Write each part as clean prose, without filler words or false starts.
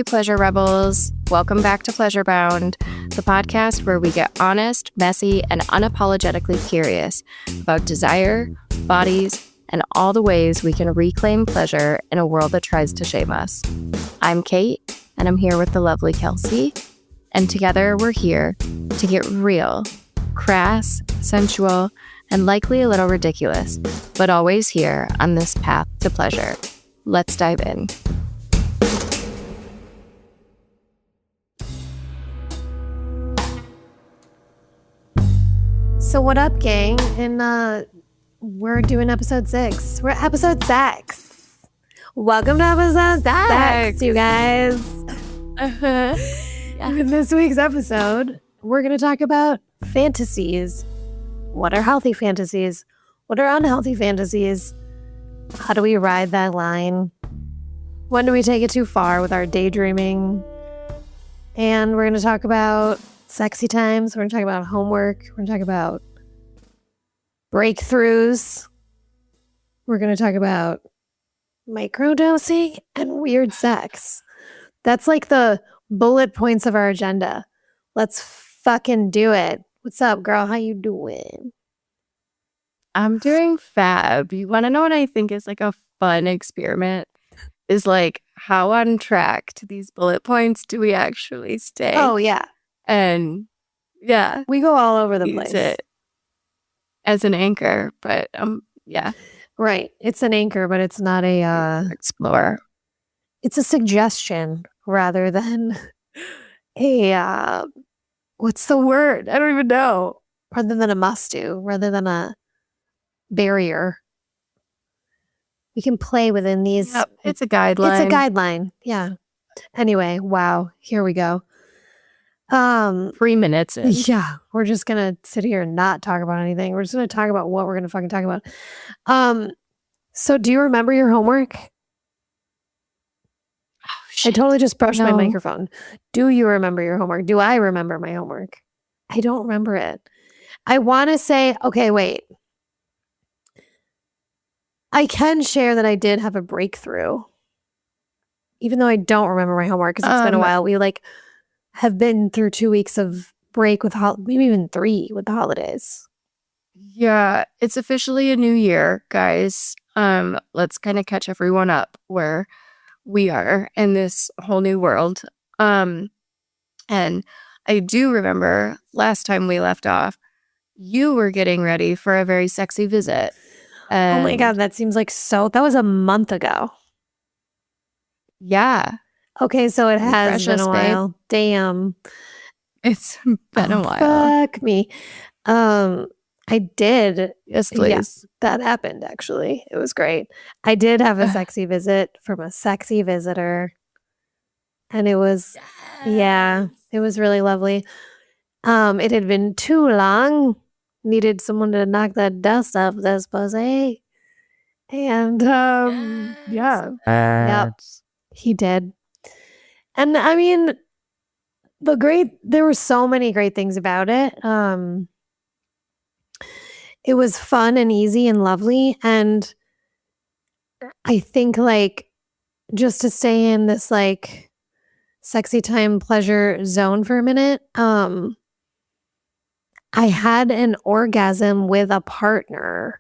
Hey, Pleasure Rebels. Welcome back to Pleasure Bound, the podcast where we get honest, messy, and unapologetically curious about desire, bodies, and all the ways we can reclaim pleasure in a world that tries to shame us. I'm Kate, and I'm here with the lovely Kelsey, and together we're here to get real, crass, sensual, and likely a little ridiculous, but always here on this path to pleasure. Let's dive in. So what up, gang? And we're doing episode 6. We're at episode 6. Welcome to episode 6, you guys. Yeah. In this week's episode, we're going to talk about fantasies. What are healthy fantasies? What are unhealthy fantasies? How do we ride that line? When do we take it too far with our daydreaming? And we're going to talk about sexy times. We're going to talk about homework. We're going to talk about breakthroughs. We're going to talk about microdosing and weird sex. That's like the bullet points of our agenda. Let's fucking do it. What's up, girl? How you doing? I'm doing fab. You want to know what I think is like a fun experiment? Is like how on track to these bullet points do we actually stay? Oh, yeah. And yeah, We go all over the use place. it as an anchor, but yeah, Right. It's an anchor, but it's not a, explore. it's a suggestion rather than a, what's the word? I don't even know. Rather than a must do, rather than a barrier. We can play within these. Yep, it's a guideline. It's a guideline. Yeah. Anyway, wow. Here we go. 3 minutes in. Yeah, we're just gonna sit here and not talk about anything. We're just gonna talk about what we're gonna fucking talk about. So do you remember your homework? Oh, I shit. totally just brushed my No. microphone. Do you remember your homework? Do I remember my homework? I don't remember it. I want to say, okay, wait. I can share that I did have a breakthrough, even though I don't remember my homework because it's been a while. We have been through 2 weeks of break with maybe even 3 with the holidays. Yeah, it's officially a new year, guys. Let's kind of catch everyone up where we are in this whole new world. And I do remember last time we left off, you were getting ready for a very sexy visit. Oh my God, that seems like that was a month ago. Yeah. Okay, so it has Refresh been us, a babe. while. Damn. It's been a while. Fuck me. I did. Yes, please. Yes, that happened actually. It was great. I did have a sexy visit from a sexy visitor. And it was, yeah, it was really lovely. It had been too long. Needed someone to knock that dust off this pussy. And yeah. Yep. He did. And I mean, there were so many great things about it. It was fun and easy and lovely. And I think just to stay in this sexy time pleasure zone for a minute, I had an orgasm with a partner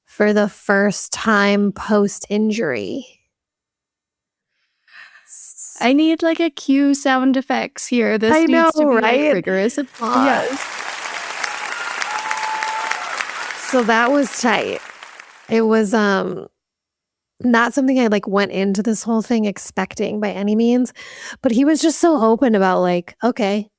for the first time post-injury. I need a cue sound effects here. This I needs to know, be right? rigorous applause. Yes. So that was tight. It was not something I went into this whole thing expecting by any means, but he was just so open about okay,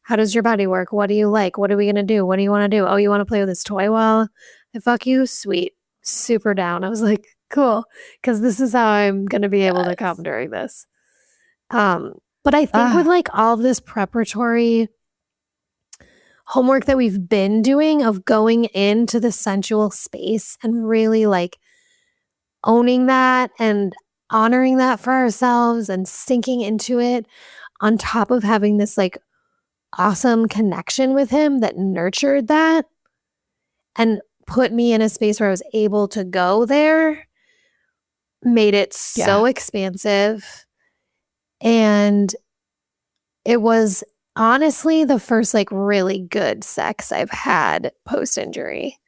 how does your body work? What do you like? What are we gonna do? What do you want to do? Oh, you want to play with this toy while I fuck you? Sweet. Super down. I was like, cool, because this is how I'm gonna be able to come during this. But I think with all of this preparatory homework that we've been doing of going into the sensual space and really owning that and honoring that for ourselves and sinking into it on top of having this awesome connection with him that nurtured that and put me in a space where I was able to go there, made it so expansive And it was honestly the first like really good sex I've had post-injury,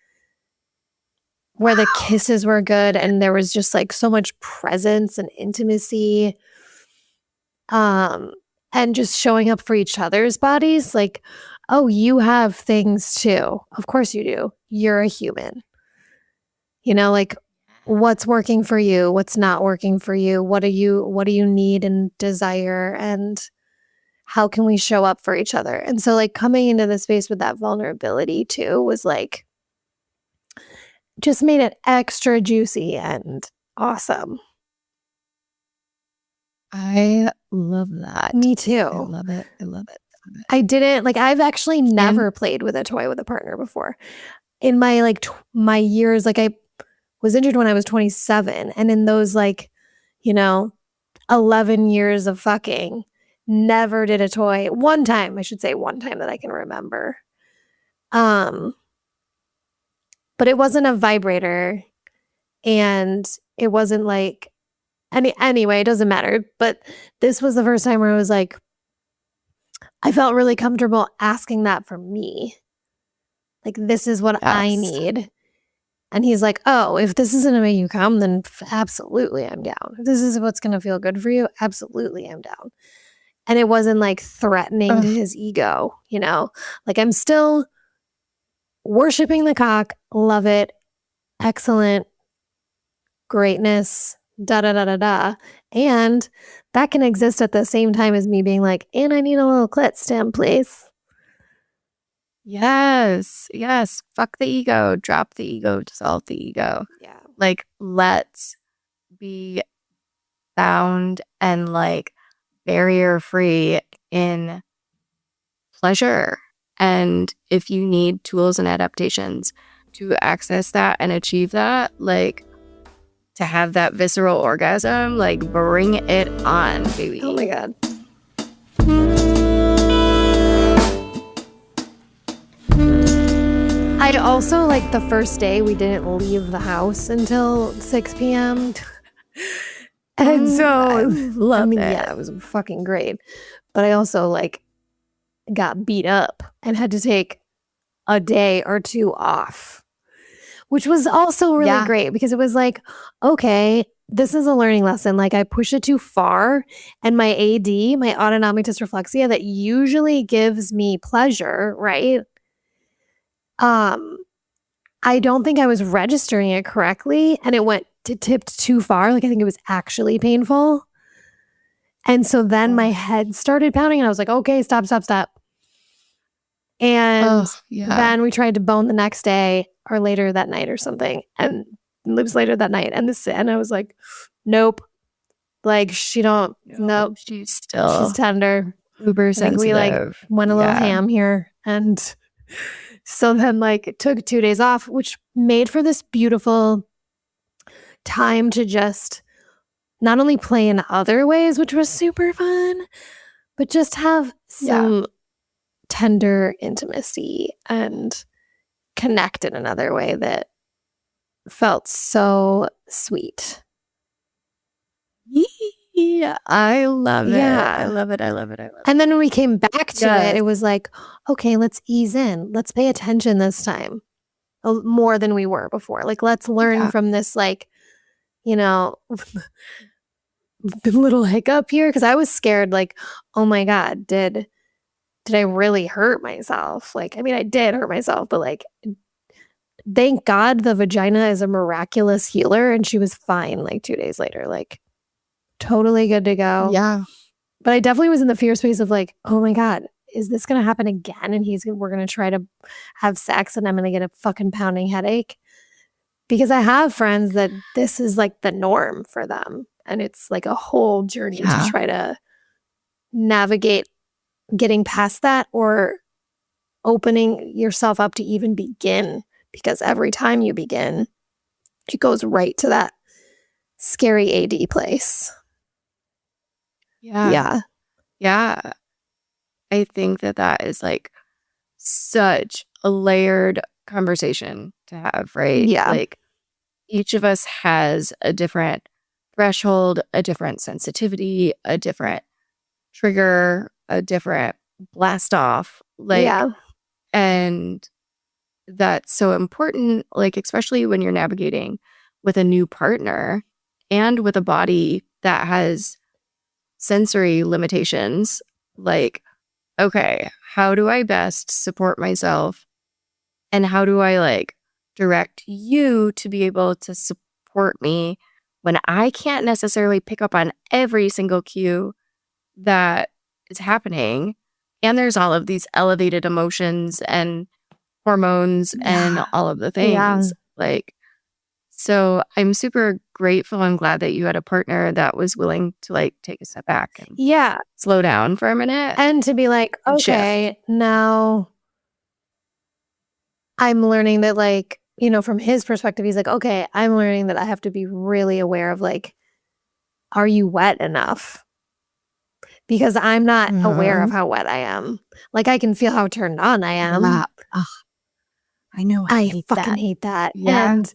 where the kisses were good and there was just like so much presence and intimacy. And just showing up for each other's bodies, like, oh, you have things too. Of course you do. You're a human. You know, like what's working for you, what's not working for you, what do you need and desire, and how can we show up for each other? And so like coming into the space with that vulnerability too was like just made it extra juicy and awesome. I love that. Me too. I love it. I love it. I didn't like I've actually never played with a toy with a partner before. In my like my years, like I was injured when I was 27, and in those like, 11 years of fucking, never did a toy. One time that I can remember. But it wasn't a vibrator, and it wasn't like anyway, it doesn't matter. But this was the first time where I was like, I felt really comfortable asking that for me. Like, this is what I need. And he's like, oh, if this isn't to make you come, then absolutely I'm down. If this is what's going to feel good for you, absolutely I'm down. And it wasn't like threatening to his ego, Like, I'm still worshiping the cock, love it, excellent, greatness, da-da-da-da-da. And that can exist at the same time as me being like, and I need a little clit stem, please. Yes. Yes. Fuck the ego. Drop the ego. Dissolve the ego. Yeah. Like, let's be bound and like barrier free in pleasure. And if you need tools and adaptations to access that and achieve that, like to have that visceral orgasm, like bring it on, baby. Oh my God. I'd also like the first day we didn't leave the house until 6 p.m. And so I love it. Yeah, it was fucking great. But I also like got beat up and had to take a day or two off, which was also really great because it was like, okay, this is a learning lesson. Like I pushed it too far, and my AD, my autonomic dysreflexia, that usually gives me pleasure, right? I don't think I was registering it correctly, and it tipped too far. Like I think it was actually painful. And so then my head started pounding and I was like, okay, stop. And then we tried to bone the next day or later that night or something. And it was later that night. And I was like, nope. Like nope. She's tender. Uber sensitive. We like went a little ham here. And so then like it took 2 days off, which made for this beautiful time to just not only play in other ways, which was super fun, but just have some tender intimacy and connect in another way that felt so sweet. Yeah, I love it. Yeah. I love it. And then when we came back to it, it was like, okay, let's ease in. Let's pay attention this time more than we were before. Like, let's learn from this, like, the little hiccup here. Because I was scared, like, oh my God, did I really hurt myself? Like, I mean, I did hurt myself, but like, thank God the vagina is a miraculous healer, and she was fine like 2 days later, like totally good to go. Yeah. But I definitely was in the fear space of like, oh my God, is this going to happen again? And we're going to try to have sex and I'm going to get a fucking pounding headache. Because I have friends that this is like the norm for them. And it's like a whole journey to try to navigate getting past that or opening yourself up to even begin. Because every time you begin, it goes right to that scary AD place. Yeah. I think that is like such a layered conversation to have, right? Yeah. Like each of us has a different threshold, a different sensitivity, a different trigger a different blast off. Like, Yeah. and that's so important, like, especially when you're navigating with a new partner and with a body that has sensory limitations. Like, okay, how do I best support myself? And how do I like direct you to be able to support me when I can't necessarily pick up on every single cue that is happening? And there's all of these elevated emotions and hormones and all of the Yeah. things. Like, so I'm super grateful and glad that you had a partner that was willing to like take a step back and Yeah. slow down for a minute. And to be like, And shift. okay, now I'm learning that, like, you know, from his perspective, he's like, okay, I'm learning that I have to be really aware of, like, are you wet enough? Because I'm not aware of how wet I am. Like, I can feel how turned on I am. Ugh, I know. I fucking hate that. Yeah. And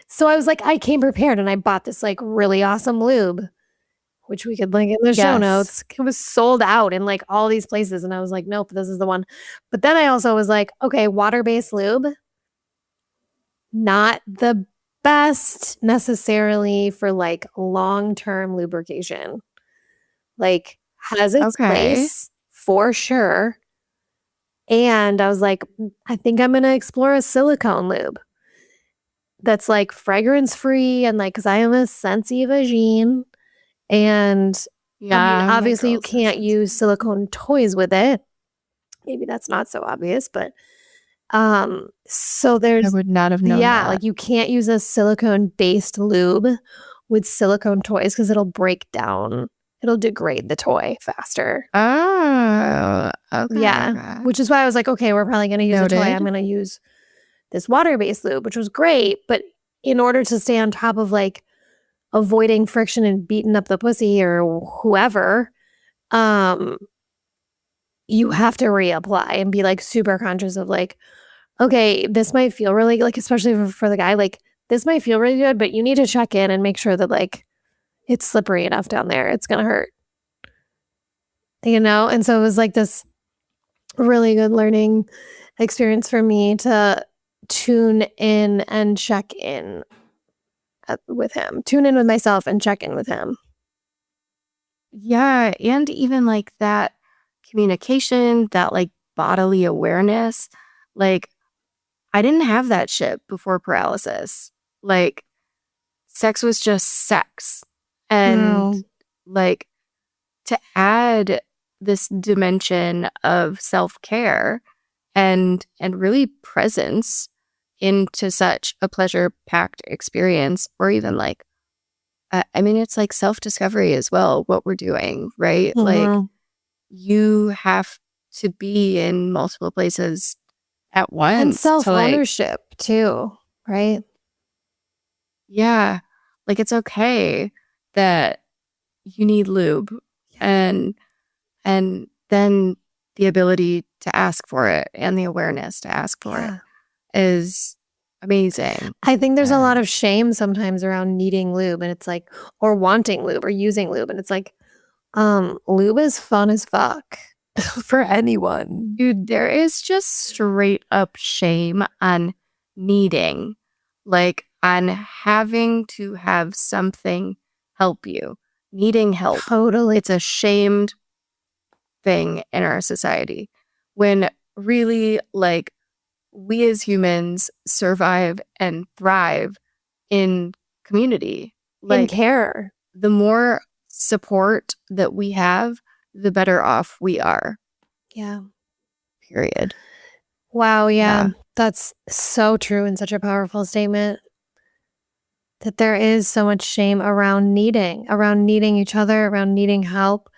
so I was like, I came prepared and I bought this like really awesome lube, which we could link in the show Yes. notes. It was sold out in like all these places. And I was like, nope, this is the one. But then I also was like, okay, water-based lube, not the best necessarily for like long-term lubrication. Like, has its place for sure. And I was like, I think I'm going to explore a silicone lube that's like fragrance free and like, because I am a sensy vagine. And Yeah. I mean, my obviously, you girls are can't sensitive. use silicone toys with it. Maybe that's not so obvious, but so I there's would not have known that. like you can't use a silicone based lube with silicone toys because it'll break down. It'll degrade the toy faster. Oh, okay. Yeah. Which is why I was like, okay, we're probably going to use a toy. Noted. I'm going to use this water-based lube, which was great. But in order to stay on top of like avoiding friction and beating up the pussy or whoever, you have to reapply and be like super conscious of like, okay, this might feel really like, especially for the guy, like this might feel really good, but you need to check in and make sure that like it's slippery enough down there. It's going to hurt. You know? And so it was like this really good learning experience for me to tune in and check in with him, tune in with myself and check in with him. Yeah. And even like that communication, that like bodily awareness, like I didn't have that shit before paralysis. Like sex was just sex. And like to add this dimension of self-care and really presence into such a pleasure-packed experience, or even like, I mean, it's like self-discovery as well, what we're doing, right? Like you have to be in multiple places at once. And self-ownership too, right? Yeah. Like it's okay that you need lube and then the ability to ask for it and the awareness to ask for it is amazing. I think there's a lot of shame sometimes around needing lube, and it's like, or wanting lube or using lube. And it's like, lube is fun as fuck for anyone. Dude, there is just straight up shame on needing, like on having to have something help you, needing help. Totally. It's a shamed thing in our society when really like we as humans survive and thrive in community, like in care. The more support that we have, the better off we are. Yeah. Period. Wow. Yeah. That's so true and such a powerful statement. That there is so much shame around needing each other, around needing help.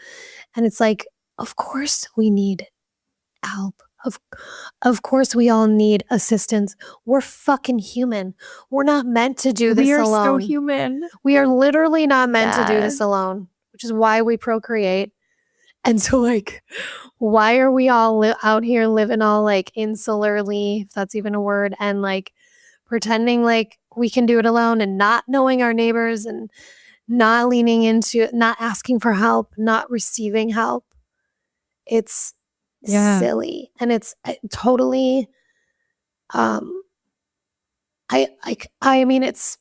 And it's like, of course we need help. Of course we all need assistance. We're fucking human. We're not meant to do this alone. We are so human. We are literally not meant to do this alone, which is why we procreate. And so like, why are we all out here living all like insularly, if that's even a word, and like pretending like we can do it alone and not knowing our neighbors and not leaning into, not asking for help, not receiving help. It's Yeah. silly. And it's totally, I mean, it's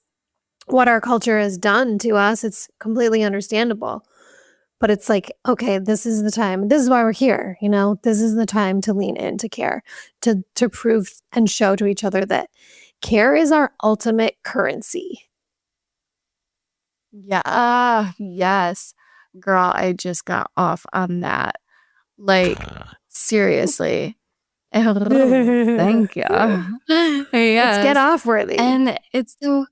what our culture has done to us. It's completely understandable. But it's like, okay, this is the time. This is why we're here. This is the time to lean into care, to prove and show to each other that care is our ultimate currency. Yeah. Yes. Girl, I just got off on that. Like, seriously. Thank you. It's get Yes. off worthy. And it's so,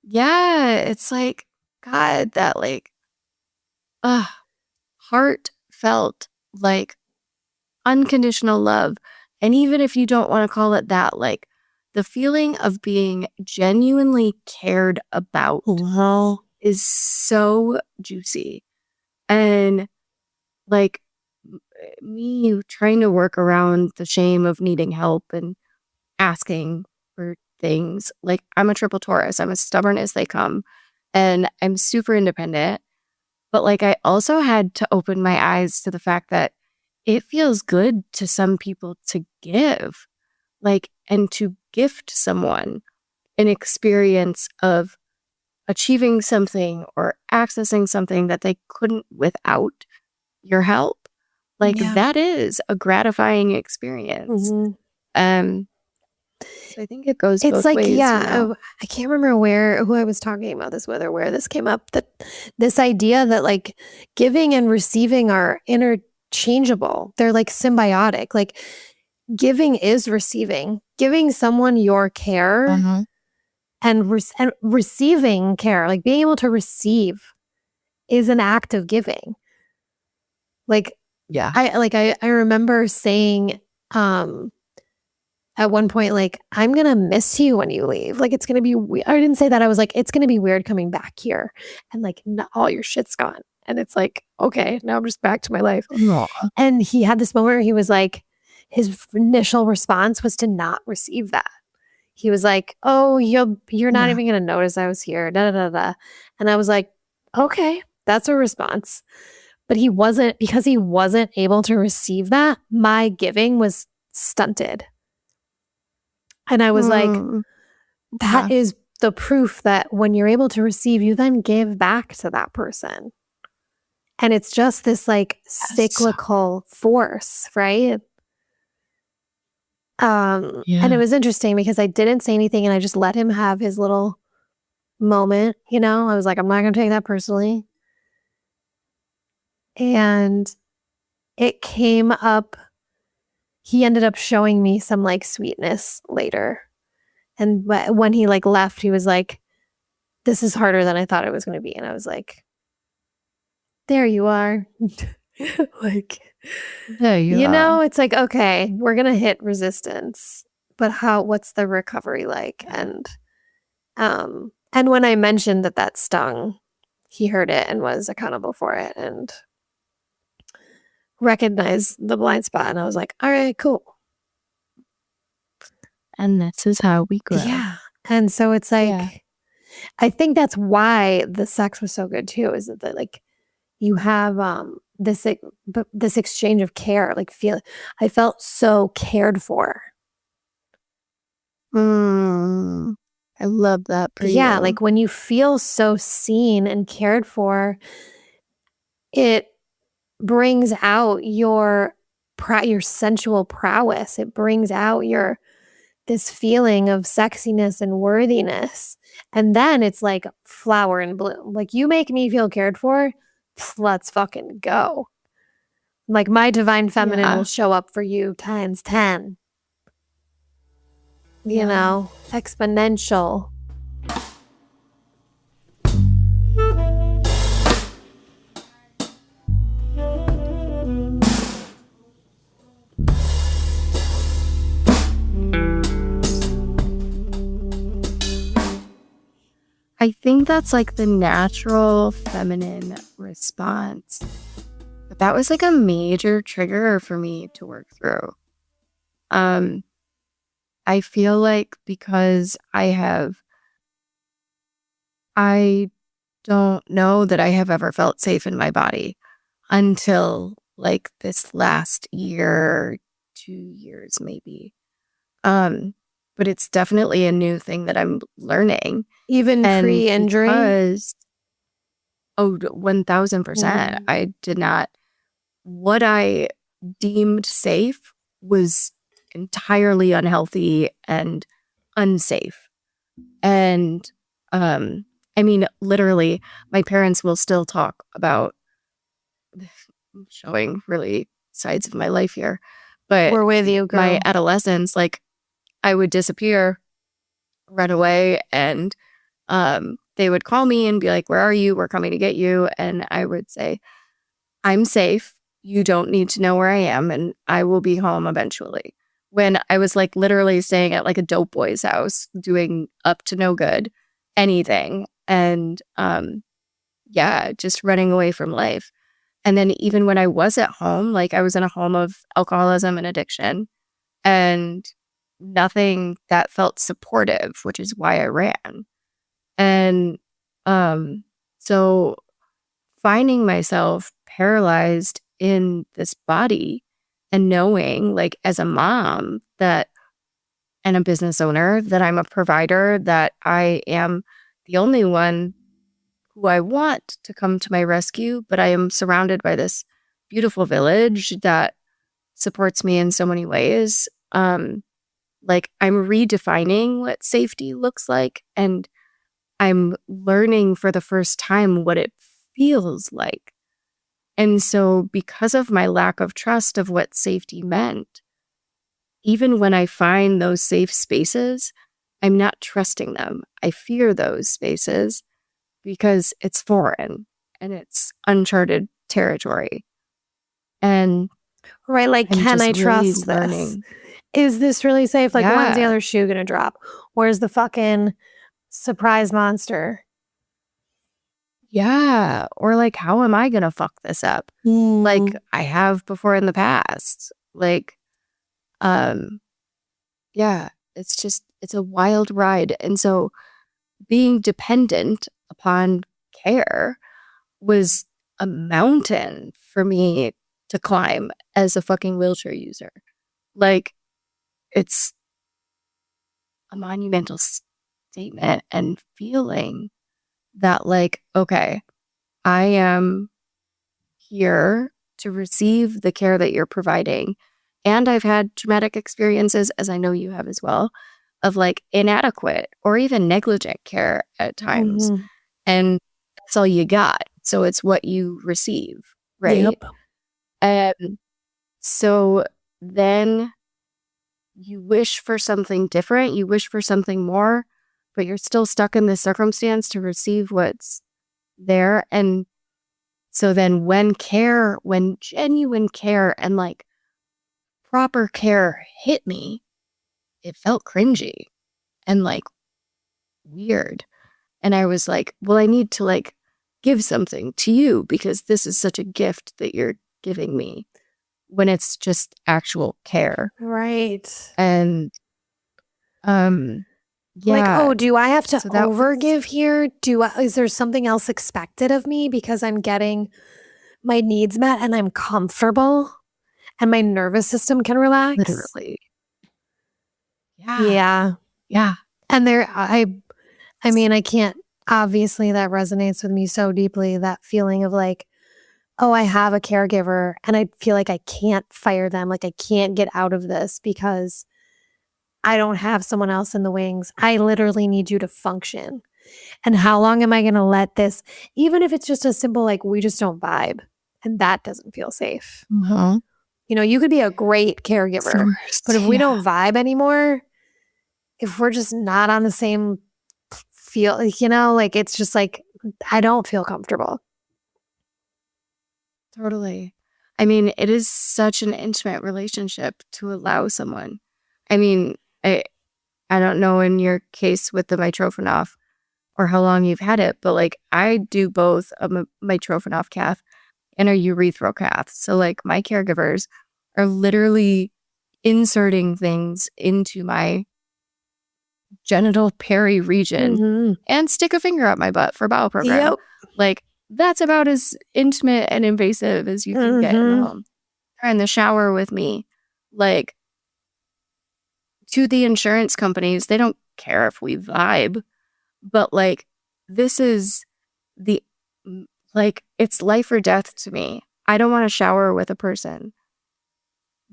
yeah, it's like, God, that like, heartfelt, like unconditional love. And even if you don't want to call it that, like the feeling of being genuinely cared about is so juicy. And like me trying to work around the shame of needing help and asking for things. Like I'm a triple Taurus. I'm as stubborn as they come. And I'm super independent. But like I also had to open my eyes to the fact that it feels good to some people to give, like, and to gift someone an experience of achieving something or accessing something that they couldn't without your help. Like that is a gratifying experience. So I think it goes It's both like, ways. I can't remember who I was talking about this with or where this came up, that this idea that like giving and receiving are interchangeable. They're like symbiotic. Like giving is receiving. Giving someone your care and receiving care, like being able to receive, is an act of giving. Like, Yeah. I remember saying at one point, like, I'm gonna miss you when you leave. Like, it's gonna be I didn't say that. I was like, it's gonna be weird coming back here and like all your shit's gone. And it's like, okay, now I'm just back to my life. And he had this moment where he was like, his initial response was to not receive that. He was like, oh, you're not even gonna notice I was here. Da da da da. And I was like, okay, that's a response. But because he wasn't able to receive that, my giving was stunted. And I was like, that is the proof that when you're able to receive, you then give back to that person. And it's just this like cyclical force, right? And it was interesting because I didn't say anything and I just let him have his little moment, I was like, I'm not going to take that personally. And it came up, he ended up showing me some like sweetness later. And when he like left, he was like, this is harder than I thought it was going to be. And I was like, there you are. Like, there you are. It's like, okay, we're going to hit resistance, but what's the recovery like? And when I mentioned that stung, he heard it and was accountable for it and recognized the blind spot. And I was like, all right, cool. And this is how we grow. Yeah. And so it's like, I think that's why the sex was so good too, is that like you have this exchange of care, like I felt so cared for. I love that for you. Yeah, like when you feel so seen and cared for, it brings out your sensual prowess. It brings out this feeling of sexiness and worthiness. And then it's like flower and bloom. Like, you make me feel cared for, let's fucking go. Like, my divine feminine will show up for you times 10. Exponential. I think that's like the natural feminine response. But that was like a major trigger for me to work through. I feel like because I don't know that I have ever felt safe in my body until like this last year, 2 years maybe. But it's definitely a new thing that I'm learning. Even And pre-injury? because, 1000%, I did not, what I deemed safe was entirely unhealthy and unsafe. And I mean, literally, my parents will still talk about showing really sides of my life here. But We're with you, girl. my adolescence, like I would disappear, run away, and they would call me and be like, "Where are you? We're coming to get you." And I would say, "I'm safe. You don't need to know where I am, and I will be home eventually." When I was like literally staying at like a dope boy's house, doing up to no good, anything. And yeah, just running away from life. And then even when I was at home, like I was in a home of alcoholism and addiction, and nothing that felt supportive, which is why I ran. And so finding myself paralyzed in this body and knowing, like, as a mom that and a business owner, that I'm a provider, that I am the only one who I want to come to my rescue, but I am surrounded by this beautiful village that supports me in so many ways. Like, I'm redefining what safety looks like, and I'm learning for the first time what it feels like. And so, because of my lack of trust of what safety meant, even when I find those safe spaces, I'm not trusting them. I fear those spaces because it's foreign and it's uncharted territory. And Right, like, I'm can just I really trust this? learning. Is this really safe? Like, when's the Yeah. other shoe gonna drop? Where's the fucking surprise monster? Yeah. Or like, how am I going to fuck this up? Like Mm. I have before in the past. Like, yeah, it's a wild ride. And so being dependent upon care was a mountain for me to climb as a fucking wheelchair user. Like, it's a monumental statement and feeling that, like, okay, I am here to receive the care that you're providing. And I've had traumatic experiences, as I know you have as well, of like inadequate or even negligent care at times. Mhm. And that's all you got. So it's what you receive, right? Yep. So then you wish for something different, you wish for something more, but you're still stuck in this circumstance to receive what's there. And so then when genuine care and like proper care hit me, it felt cringy and like weird. And I was like, well, I need to like give something to you because this is such a gift that you're giving me, when it's just actual care. Right. And Like, yeah. oh, do I have to So that was- overgive here? Is there something else expected of me because I'm getting my needs met and I'm comfortable and my nervous system can relax? Literally. Yeah. Yeah. And I mean, I can't, obviously that resonates with me so deeply, that feeling of like, oh, I have a caregiver and I feel like I can't fire them. Like, I can't get out of this because I don't have someone else in the wings. I literally need you to function. And how long am I going to let this, even if it's just a simple, like, we just don't vibe, and that doesn't feel safe. Uh-huh. You know, you could be a great caregiver, but if we don't vibe anymore, if we're just not on the same feel, you know, like, it's just like, I don't feel comfortable. Totally. I mean, it is such an intimate relationship to allow someone. I mean, I don't know in your case with the Mitrophanoff or how long you've had it, but like I do both a Mitrophanoff cath and a urethral cath. So like my caregivers are literally inserting things into my genital peri region Mhm. and stick a finger up my butt for bowel program. Yep. Like that's about as intimate and invasive as you can get in the home. They're in the shower with me. Like, to the insurance companies, they don't care if we vibe, but like, this is it's life or death to me. I don't want to shower with a person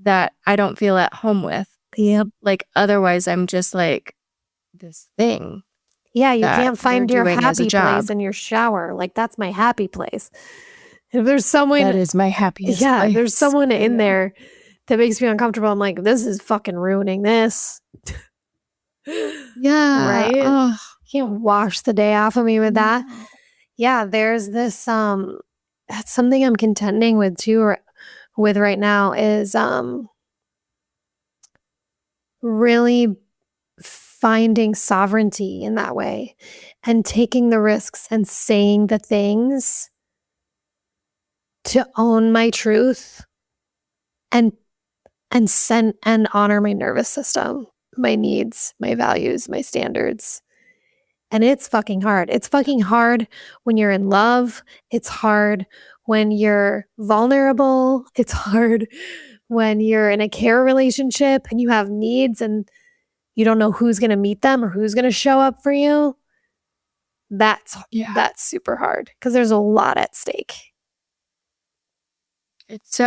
that I don't feel at home with. Yep. Like, otherwise I'm just like this thing. Yeah, you that can't find they're your doing as a happy job. place in your shower. Like, that's my happy place. If there's someone, That is my happiest yeah, place. there's someone in there that makes me uncomfortable. I'm like, this is fucking ruining this. Yeah. Right? Oh, Can't wash the day off of me with that. no. Yeah, there's this that's something I'm contending with too with right now is really finding sovereignty in that way and taking the risks and saying the things to own my truth and honor my nervous system, my needs, my values, my standards. And it's fucking hard. It's fucking hard when you're in love. It's hard when you're vulnerable. It's hard when you're in a care relationship and you have needs and you don't know who's going to meet them or who's going to show up for you. That's super hard because there's a lot at stake. It's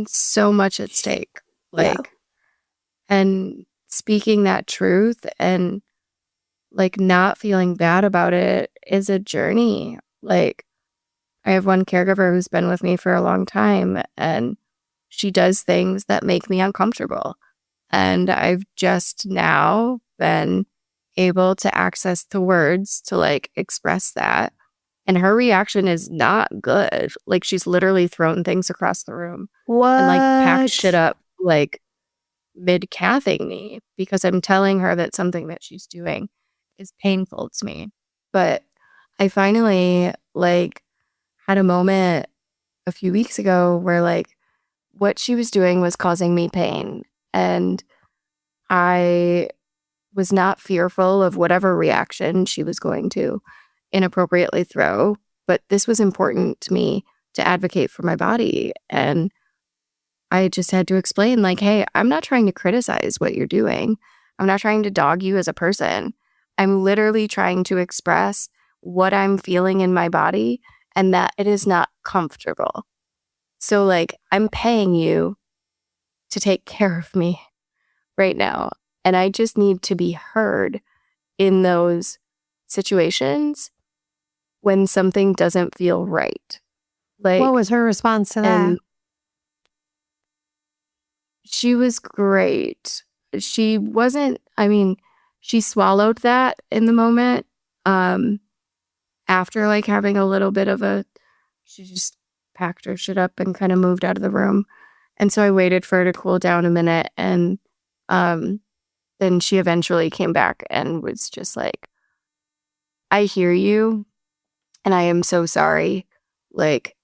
so much at stake. Like, and speaking that truth and like not feeling bad about it is a journey. Like, I have one caregiver who's been with me for a long time and she does things that make me uncomfortable. And I've just now been able to access the words to like express that. And her reaction is not good. Like, she's literally thrown things across the room. What? And like packed shit up like mid-cathing me because I'm telling her that something that she's doing is painful to me. But I finally like had a moment a few weeks ago where like what she was doing was causing me pain. And I was not fearful of whatever reaction she was going to inappropriately throw. But this was important to me to advocate for my body. And I just had to explain, like, hey, I'm not trying to criticize what you're doing. I'm not trying to dog you as a person. I'm literally trying to express what I'm feeling in my body and that it is not comfortable. So, like, I'm paying you to take care of me right now. And I just need to be heard in those situations when something doesn't feel right. Like, what was her response to that? and she was great. She wasn't, she swallowed that in the moment. After like having a little bit of she just packed her shit up and kind of moved out of the room. And so I waited for her to cool down a minute. And then she eventually came back and was just like, I hear you. And I am so sorry. Like,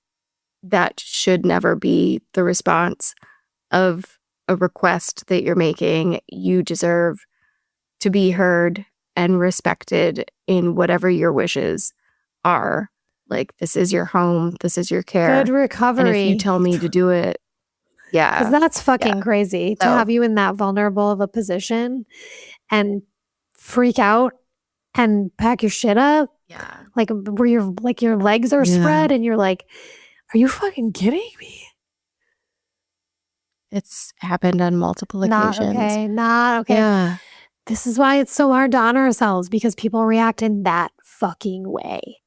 that should never be the response of a request that you're making. You deserve to be heard and respected in whatever your wishes are. Like, this is your home. This is your care. Good recovery. And if you tell me to do it, yeah. Because that's fucking crazy to have you in that vulnerable of a position and freak out and pack your shit up. Yeah. Like, where your legs are spread and you're like, are you fucking kidding me? It's happened on multiple occasions. Not okay. Yeah. This is why it's so hard to honor ourselves, because people react in that fucking way.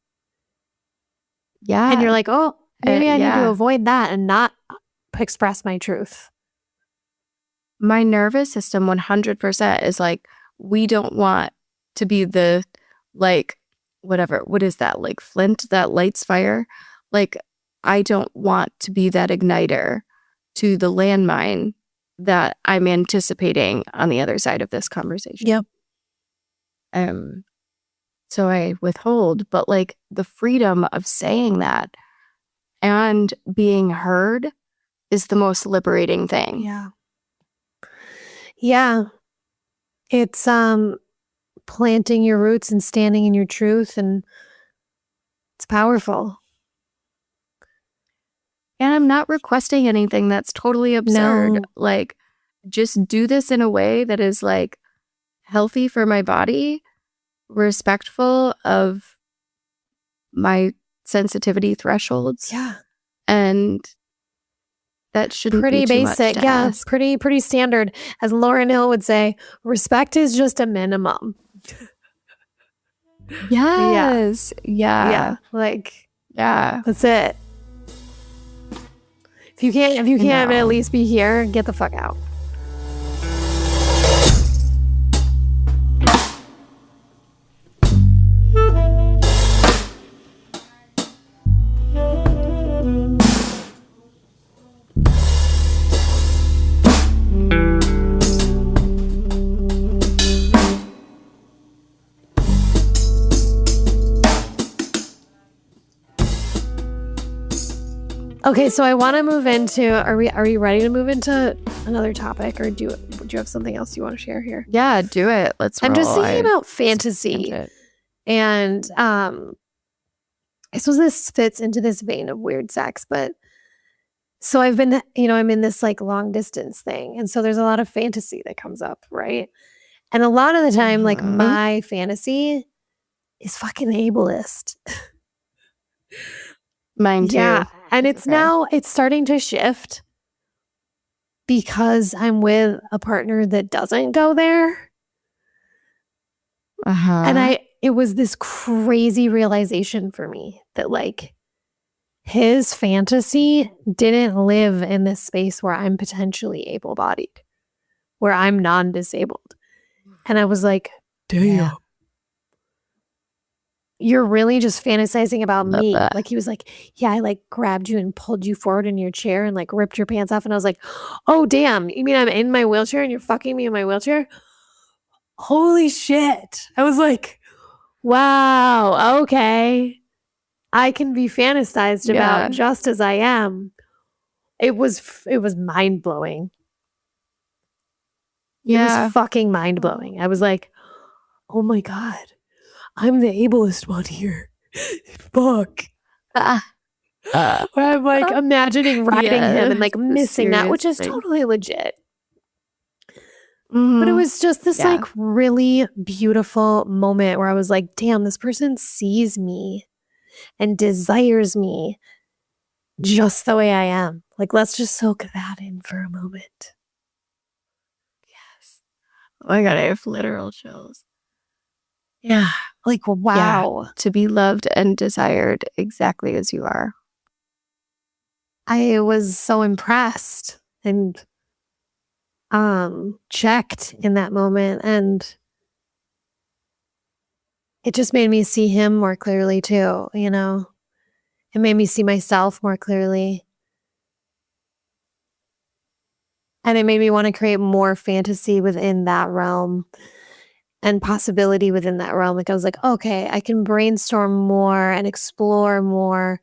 Yeah. And you're like, oh, maybe I need to avoid that and not express my truth. My nervous system 100% is like, we don't want to be the, like, whatever, what is that? Like flint that lights fire? Like, I don't want to be that igniter to the landmine that I'm anticipating on the other side of this conversation. Yep. So I withhold, but like the freedom of saying that and being heard is the most liberating thing. Yeah. Yeah. It's planting your roots and standing in your truth, and it's powerful. And I'm not requesting anything that's totally absurd. No. Like, just do this in a way that is like healthy for my body, respectful of my sensitivity thresholds. Yeah. And that shouldn't Pretty be too basic. much to Yeah. ask. Pretty standard. As Lauryn Hill would say, respect is just a minimum. Yes. Yeah. Yeah. Like, Yeah. that's it. If you can't know. at least be here, get the fuck out. Okay, so I want to move into. Are we ready to move into another topic, or do you have something else you want to share here? Yeah, do it. Let's roll. I'm just thinking about fantasy, and I suppose this fits into this vein of weird sex, but so I've been, I'm in this like long distance thing, and so there's a lot of fantasy that comes up, right? And a lot of the time, like my fantasy is fucking ableist. Mine too. Yeah. And it's starting to shift because I'm with a partner that doesn't go there. And it was this crazy realization for me that like his fantasy didn't live in this space where I'm potentially able-bodied, where I'm non-disabled. And I was like, damn. Yeah. You're really just fantasizing about me. Like he was like, yeah, I like grabbed you and pulled you forward in your chair and like ripped your pants off. And I was like, oh, damn. You mean I'm in my wheelchair and you're fucking me in my wheelchair? Holy shit. I was like, wow, okay. I can be fantasized about just as I am. It was mind blowing. Yeah. It was fucking mind blowing. I was like, oh my God. I'm the ableist one here. Fuck. Where I'm like imagining riding him and like missing that, which is totally legit. But it was just this like really beautiful moment where I was like, damn, this person sees me and desires me just the way I am. Like, let's just soak that in for a moment. Yes. Oh my God, I have literal chills. Yeah. Like, wow. Yeah, to be loved and desired exactly as you are. I was so impressed and checked in that moment, and it just made me see him more clearly too, It made me see myself more clearly. And it made me want to create more fantasy within that realm. And possibility within that realm. Like I was like, okay, I can brainstorm more and explore more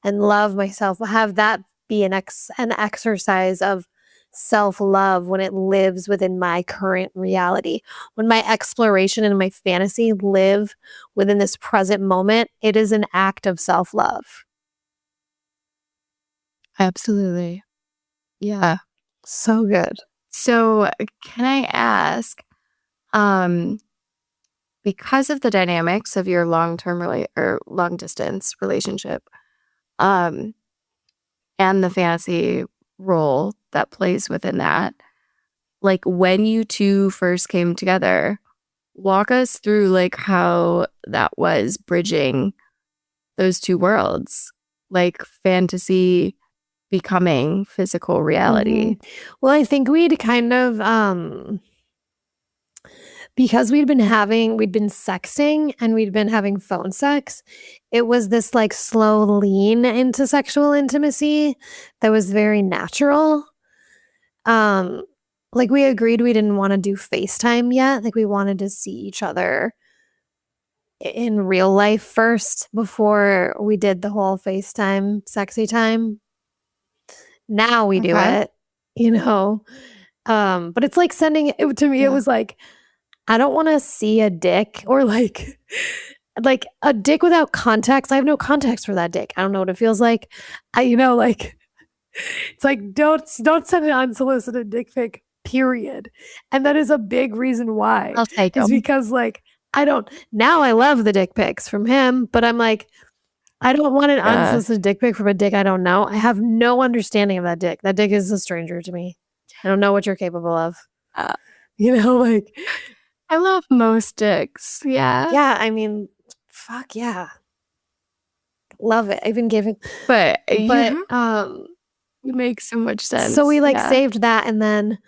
and love myself. Have that be an exercise of self-love when it lives within my current reality. When my exploration and my fantasy live within this present moment, it is an act of self-love. Absolutely. Yeah. So good. So can I ask, because of the dynamics of your long-term or long-distance relationship, and the fantasy role that plays within that, like when you two first came together, walk us through like how that was bridging those two worlds, like fantasy becoming physical reality. Well, I think we'd kind of because we'd been sexting and we'd been having phone sex, it was this like slow lean into sexual intimacy that was very natural. Like we agreed we didn't want to do FaceTime yet. Like we wanted to see each other in real life first before we did the whole FaceTime sexy time. Now we do it, but it's like sending it to me. It was like, I don't want to see a dick or like a dick without context. I have no context for that dick. I don't know what it feels like. It's like, don't send an unsolicited dick pic, period. And that is a big reason why. I'll take It's them. because like, now I love the dick pics from him, but I'm like, I don't want an unsolicited dick pic from a dick I don't know. I have no understanding of that dick. That dick is a stranger to me. I don't know what you're capable of. Like. I love most dicks. Yeah. Yeah, I mean, fuck yeah. Love it. I even gave it. But it makes so much sense. So we saved that, and then it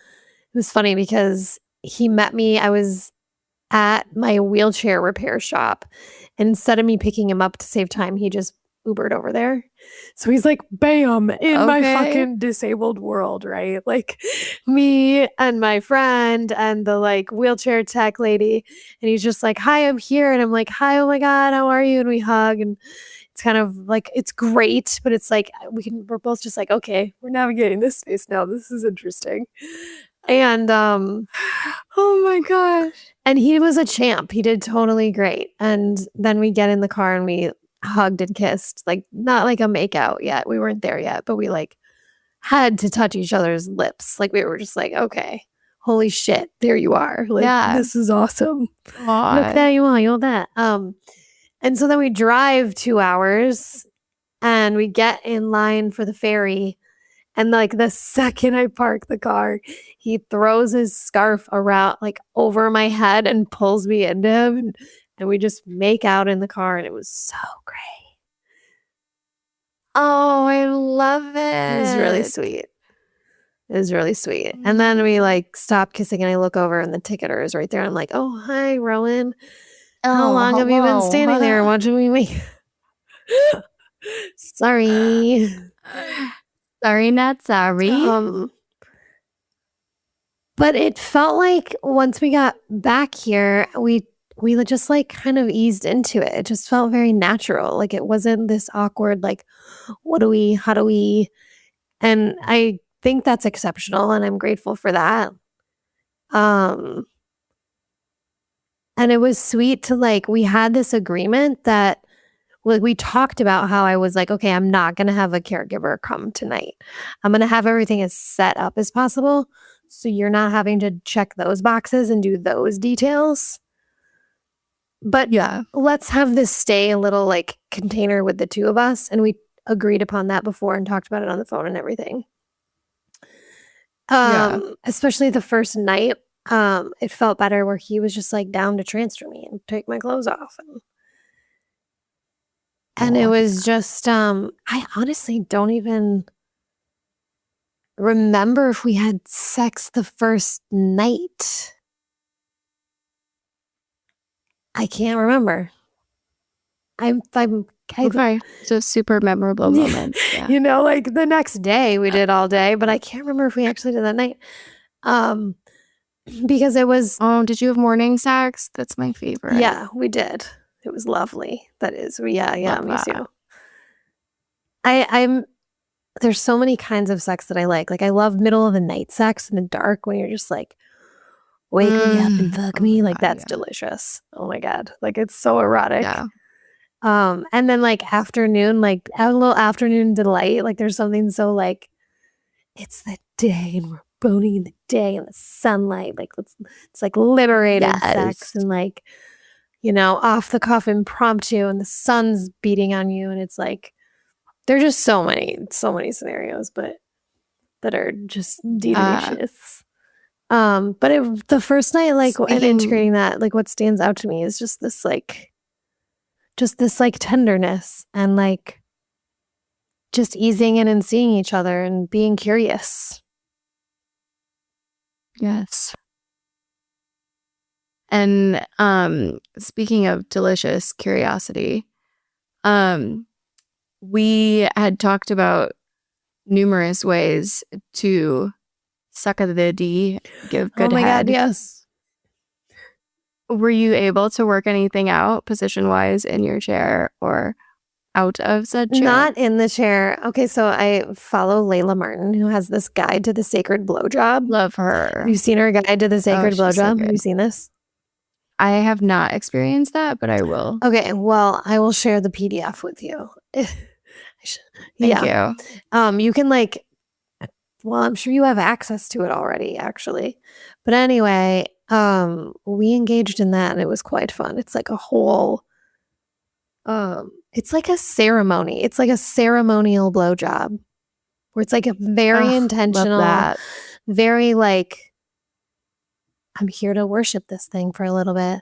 was funny because he met me. I was at my wheelchair repair shop. Instead of me picking him up to save time, he just Ubered over there. So he's like, bam, in my fucking disabled world, right? Like me and my friend and the like wheelchair tech lady. And he's just like, hi, I'm here. And I'm like, hi, oh my God, how are you? And we hug. And it's kind of like, it's great, but it's like, we're both just like, okay, we're navigating this space now. This is interesting. And oh my gosh. And he was a champ. He did totally great. And then we get in the car and we hugged and kissed, like not like a makeout yet. We weren't there yet, but we like had to touch each other's lips. Like we were just like, okay, holy shit, there you are. Like this is awesome. Aww. Look, there you are, you're that. And so then we drive 2 hours and we get in line for the ferry. And like the second I park the car, he throws his scarf around like over my head and pulls me into him. And we just make out in the car, and it was so great. Oh, I love it. It was really sweet. It was really sweet. And then we like stop kissing, and I look over, and the ticketer is right there. I'm like, oh, hi, Rowan. How long have you been standing there watching me make? Sorry. Sorry, not sorry. But it felt like once we got back here, we just like kind of eased into it. It just felt very natural. Like it wasn't this awkward, like, how do we? And I think that's exceptional, and I'm grateful for that. And it was sweet to like, we had this agreement that we talked about how I was like, okay, I'm not going to have a caregiver come tonight. I'm going to have everything as set up as possible. So you're not having to check those boxes and do those details. But yeah, let's have this stay a little like container with the two of us. And we agreed upon that before and talked about it on the phone and everything. Especially the first night, it felt better where he was just like down to transfer me and take my clothes off. And it was just, I honestly don't even remember if we had sex the first night. I can't remember. Okay. So super memorable moment. Yeah. Like the next day we did all day, but I can't remember if we actually did that night. Because it was. Oh, did you have morning sex? That's my favorite. Yeah, we did. It was lovely. That is. Yeah, me too. There's so many kinds of sex that I like. Like I love middle of the night sex in the dark when you're just like, wake me up and fuck me. Like that's delicious. Oh my God. Like it's so erotic. Yeah. And then like afternoon, like a little afternoon delight. Like there's something so like, it's the day and we're boning in the day and the sunlight. Like it's like liberated sex and like, off the cuff impromptu and the sun's beating on you. And it's like, there are just so many scenarios, but that are just delicious. But the first night, like, and integrating that, like, what stands out to me is just this tenderness and like, just easing in and seeing each other and being curious. Yes. And speaking of delicious curiosity, we had talked about numerous ways to suck at the D, give good head. Oh my God, yes. Were you able to work anything out position-wise in your chair or out of said chair? Not in the chair. Okay, so I follow Layla Martin, who has this guide to the sacred blowjob. Love her. Have you seen her guide to the sacred blowjob? So have you seen this? I have not experienced that, but I will. Okay, well, I will share the PDF with you. Thank you. You can like Well, I'm sure you have access to it already, actually. But anyway, we engaged in that and it was quite fun. It's like a whole it's like a ceremony. It's like a ceremonial blowjob where it's like a very Love intentional, that. very like, I'm here to worship this thing for a little bit.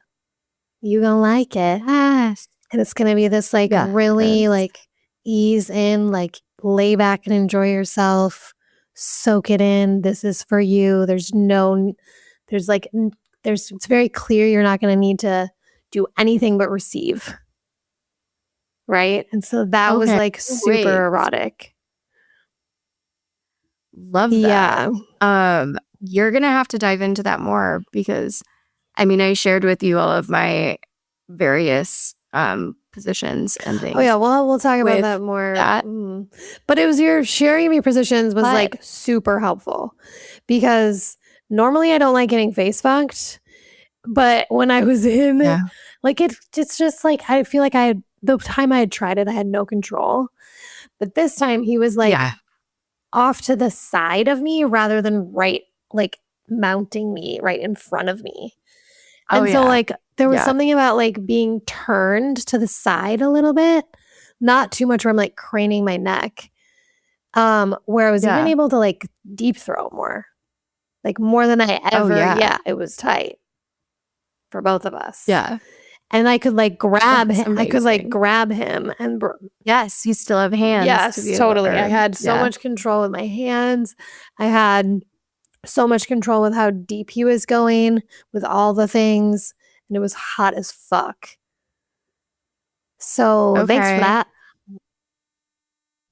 You gonna like it. And it's gonna be this like really Yes. like ease in, like lay back and enjoy yourself. Soak it in. This is for you. It's very clear you're not gonna need to do anything but receive. Right? And so that was Okay. like super Wait. erotic. Love that. You're gonna have to dive into that more because I mean I shared with you all of my various positions and things. Oh yeah, well we'll talk about with that more. that. But it was your sharing your positions was But- like super helpful because normally I don't like getting face fucked, but when I was in Yeah. like it's just like I feel like the time I had tried it, I had no control. But this time he was like Yeah. off to the side of me rather than right, like mounting me right in front of me. And so like there was something about like being turned to the side a little bit, not too much where I'm like craning my neck, where I was even able to like deep throat more, like more than I ever. It was tight for both of us. Yeah. And I could like grab That's him. I could like amazing. grab him and Yes, you still have hands. yes, to be totally. able- I had so much control with my hands. I had so much control with how deep he was going with all the things. And it was hot as fuck. So thanks for Okay. that.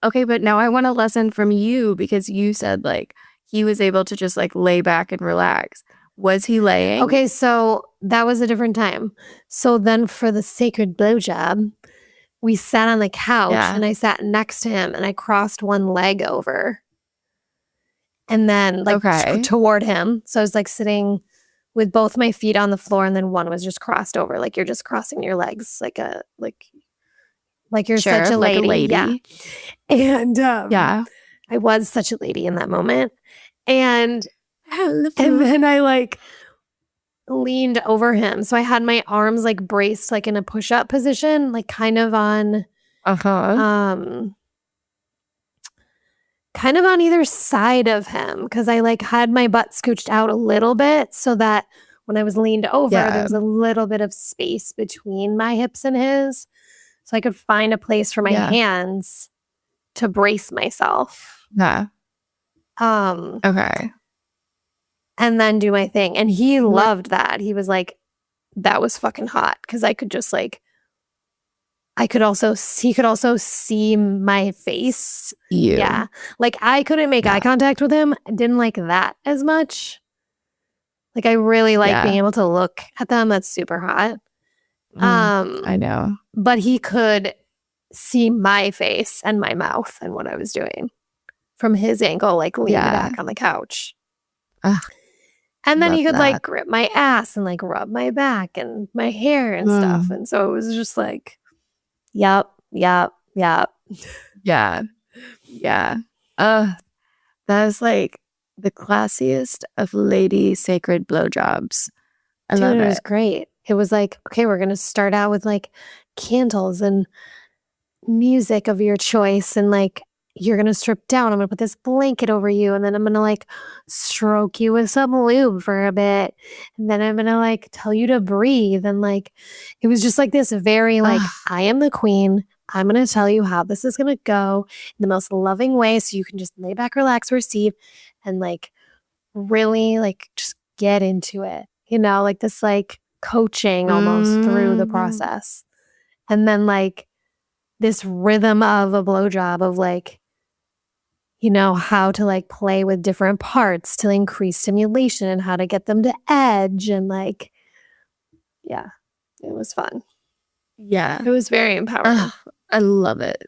Okay, but now I want a lesson from you because you said like he was able to just like lay back and relax. Was he laying? Okay, so that was a different time. So then for the sacred blowjob, we sat on the couch and I sat next to him and I crossed one leg over. And then like toward him. So I was like sitting with both my feet on the floor and then one was just crossed over. Like you're just crossing your legs like you're such a lady. Like a lady. Yeah. And I was such a lady in that moment. And then I like leaned over him. So I had my arms like braced like in a push-up position, like kind of on kind of on either side of him because I like had my butt scooched out a little bit so that when I was leaned over, there was a little bit of space between my hips and his. So I could find a place for my hands to brace myself. Yeah. Okay. And then do my thing. And he loved that. He was like, that was fucking hot because I could just like he could also see my face. Yeah. Like I couldn't make eye contact with him. I didn't like that as much. Like I really like being able to look at them. That's super hot. I know. But he could see my face and my mouth and what I was doing from his angle, like leaning back on the couch. And then he could like grip my ass and like rub my back and my hair and stuff. And so it was just like, yep. Yeah. That is like the classiest of lady sacred blowjobs. I love it. It was great. It was like, okay, we're going to start out with like candles and music of your choice. And like, you're going to strip down. I'm going to put this blanket over you. And then I'm going to like stroke you with some lube for a bit. And then I'm going to like tell you to breathe. And like, it was just like this very like, I am the queen. I'm going to tell you how this is going to go in the most loving way. So you can just lay back, relax, receive, and like really like just get into it. You know, like this like coaching almost through the process. And then like this rhythm of a blowjob of like, you know, how to like play with different parts to increase stimulation and how to get them to edge and like, yeah, it was fun. Yeah. It was very empowering. I love it.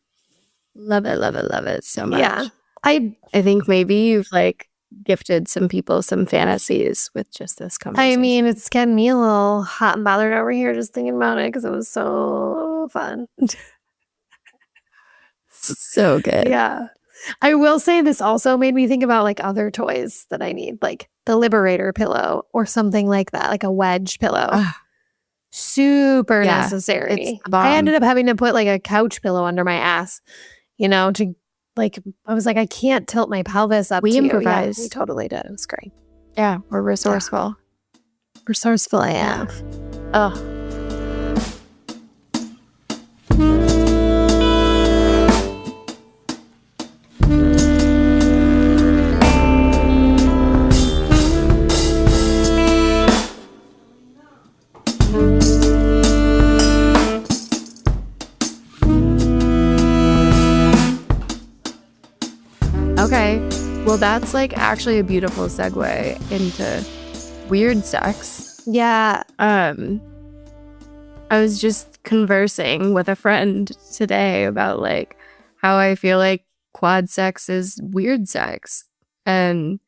Love it so much. Yeah. I think maybe you've like gifted some people some fantasies with just this conversation. I mean, it's getting me a little hot and bothered over here just thinking about it because it was so fun. So good. Yeah. I will say this also made me think about like other toys that I need, like the Liberator pillow or something like that, like a wedge pillow. Ugh, Super yeah, it's necessary. the I ended bomb. up having to put like a couch pillow under my ass, to like, I was like, I can't tilt my pelvis up We to. Yeah, we improvised. totally did. It was great. Yeah, we're resourceful. Resourceful Yeah. AF. Oh, okay. Well, that's like actually a beautiful segue into weird sex. Yeah. I was just conversing with a friend today about like how I feel like quad sex is weird sex. And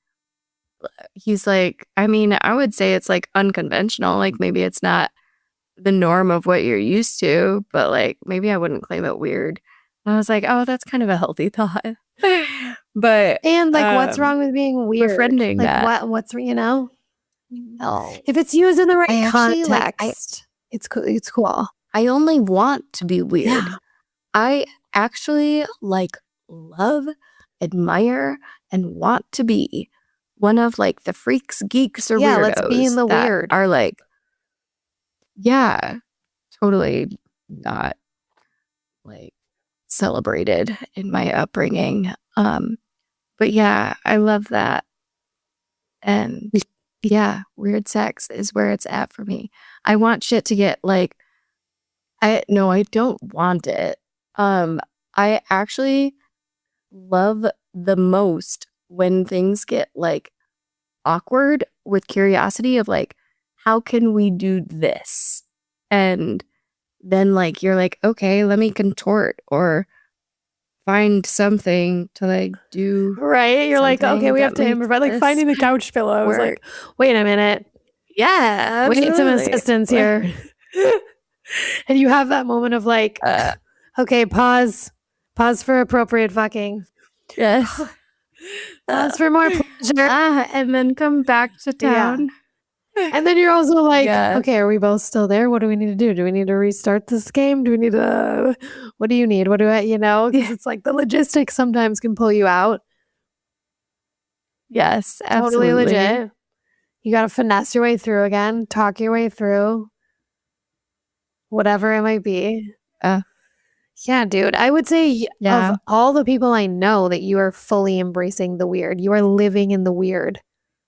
he's like, I mean, I would say it's like unconventional. Like maybe it's not the norm of what you're used to, but like maybe I wouldn't claim it weird. And I was like, oh, that's kind of a healthy thought. But And like, what's wrong with being weird? befriending Like, that. what's No. if it's used in the right I actually, like, context, it's cool. It's cool. I only want to be weird. Yeah. I actually like love, admire, and want to be one of like the freaks, geeks, or Yeah, weirdos let's be in the that weird. are like, yeah, totally not like celebrated in my upbringing. But yeah, I love that. And yeah, weird sex is where it's at for me. I want shit to get like, I don't want it. I actually love the most when things get like awkward with curiosity of like, how can we do this? And then like you're like, okay, let me contort or find something to like do. Right? You're like, something okay, we that have to makes improvise. Like this finding the couch pillow. I was work. like, wait a minute. Yeah, We need some absolutely. assistance here. And you have that moment of like, okay, pause for appropriate fucking. Yes. Pause for more pleasure. And then come back to town. And then you're also like, Yeah. okay, are we both still there? What do we need to do? Do we need to restart this game? Do we need to, what do you need? What do I, because it's like the logistics sometimes can pull you out. Yes, absolutely. Totally legit. You got to finesse your way through again, talk your way through, whatever it might be. Yeah, dude. I would say of all the people I know that you are fully embracing the weird. You are living in the weird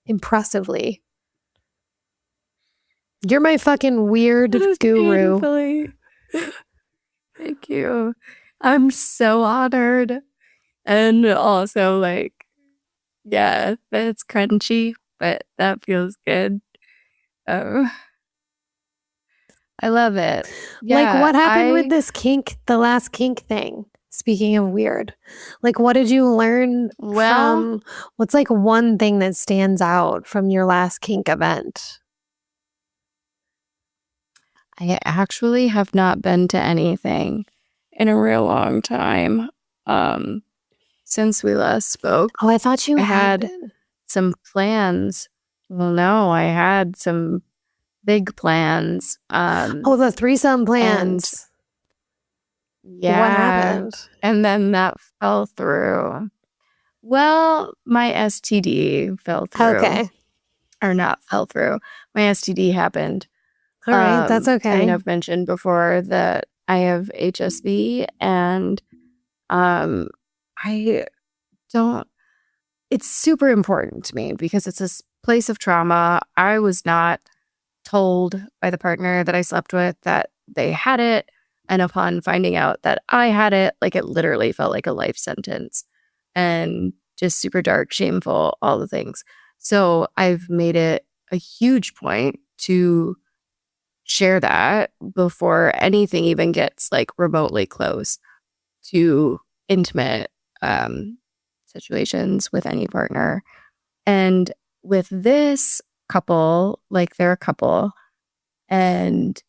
impressively. You're my fucking weird guru. Beautifully. Thank you. I'm so honored. And also like, yeah, it's crunchy, but that feels good. Oh, I love it. Yeah, like what happened with this kink, the last kink thing? Speaking of weird, like what did you learn from, what's like one thing that stands out from your last kink event? I actually have not been to anything in a real long time. Since we last spoke. Oh, I thought you had some plans. Well, no, I had some big plans. The threesome plans. Yeah. What happened? And then that fell through. Well, my STD fell through. Okay. Or not fell through. My STD happened. All right, that's okay. I mean, I've mentioned before that I have HSV and I don't, it's super important to me because it's a place of trauma. I was not told by the partner that I slept with that they had it. And upon finding out that I had it, like it literally felt like a life sentence and just super dark, shameful, all the things. So I've made it a huge point to share that before anything even gets like remotely close to intimate situations with any partner. And with this couple, like they're a couple, and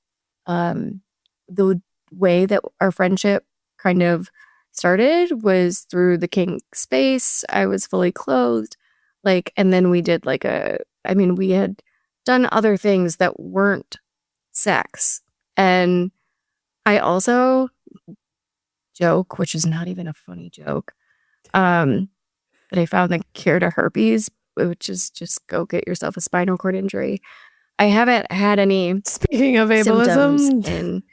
the way that our friendship kind of started was through the kink space. I was fully clothed. Like, and then we did like we had done other things that weren't sex. And I also joke, which is not even a funny joke, that I found the cure to herpes, which is just go get yourself a spinal cord injury. I haven't had any Speaking of symptoms ableism. in.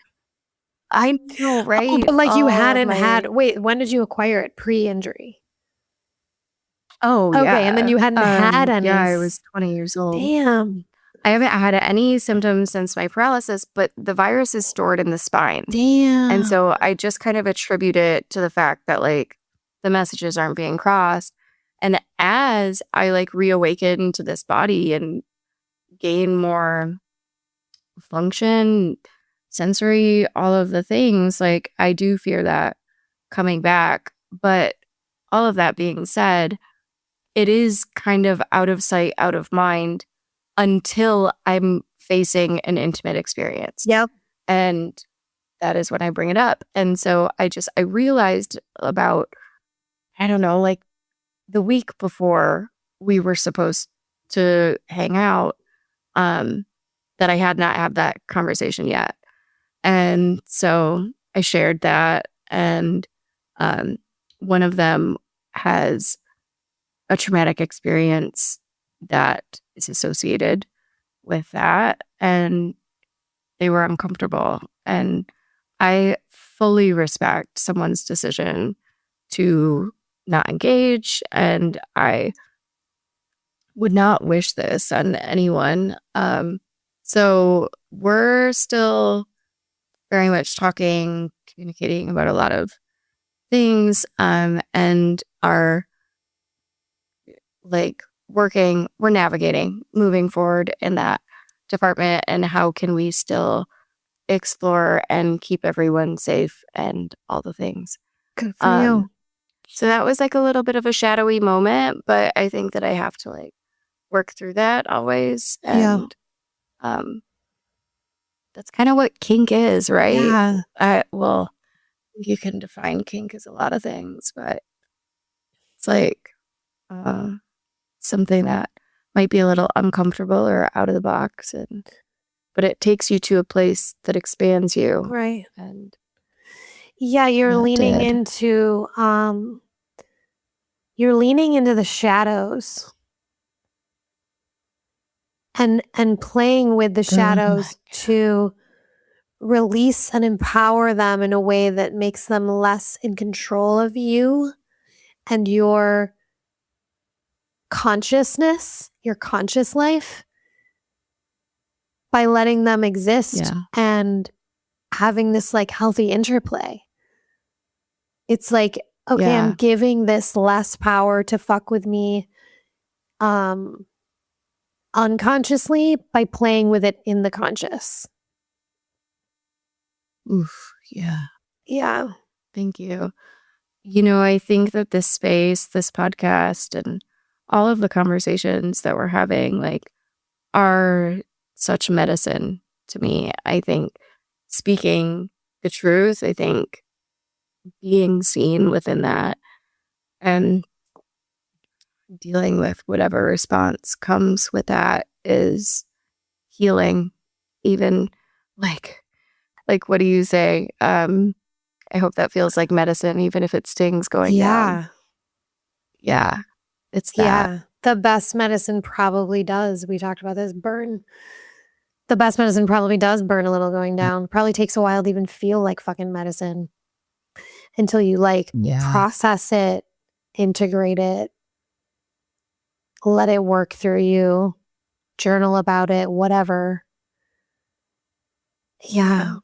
I know, right? Oh, but like you hadn't my- had. Wait, when did you acquire it? Pre-injury. Oh, Okay, yeah. and then you hadn't had any. Yeah, I was 20 years old. Damn. I haven't had any symptoms since my paralysis, but the virus is stored in the spine. Damn. And so I just kind of attribute it to the fact that like the messages aren't being crossed. And as I like reawaken to this body and gain more function, sensory, all of the things, like I do fear that coming back. But all of that being said, it is kind of out of sight, out of mind until I'm facing an intimate experience. Yep. And that is when I bring it up. And so I realized about, I don't know, like the week before we were supposed to hang out, that I had not had that conversation yet. And so I shared that. And one of them has a traumatic experience that is associated with that. And they were uncomfortable. And I fully respect someone's decision to not engage. And I would not wish this on anyone. So we're still very much talking, communicating about a lot of things, and are like we're navigating, moving forward in that department, and how can we still explore and keep everyone safe and all the things. Good for you. So that was like a little bit of a shadowy moment, but I think that I have to like work through that always. And that's kind of what kink is, right? Yeah. Well, you can define kink as a lot of things, but it's like something that might be a little uncomfortable or out of the box, but it takes you to a place that expands you. Right. And yeah, you're leaning did. into the shadows and playing with the shadows to release and empower them in a way that makes them less in control of you and your consciousness, your conscious life, by letting them exist and having this like healthy interplay. It's like, okay, I'm giving this less power to fuck with me unconsciously by playing with it in the conscious. Oof, yeah. Yeah. Thank you. You know, I think that this space, this podcast, and all of the conversations that we're having, like, are such medicine to me. I think speaking the truth, I think being seen within that and dealing with whatever response comes with that is healing. Even like what do you say? I hope that feels like medicine, even if it stings going down. Yeah. It's that. Yeah. The best medicine probably does. We talked about this, burn. The best medicine probably does burn a little going down. Probably takes a while to even feel like fucking medicine until you like process it, integrate it, let it work through you, journal about it, whatever. Yeah.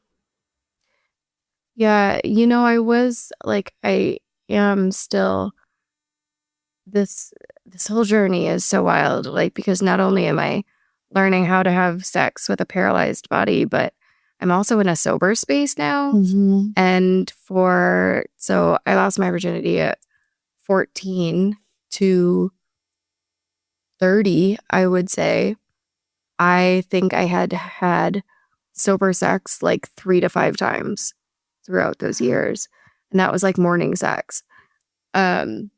Yeah. You know, I am still, this whole journey is so wild, like, because not only am I learning how to have sex with a paralyzed body, but I'm also in a sober space now. Mm-hmm. And so I lost my virginity at 14 to 30, I would say. I think I had sober sex like 3 to 5 times throughout those years. And that was like morning sex. And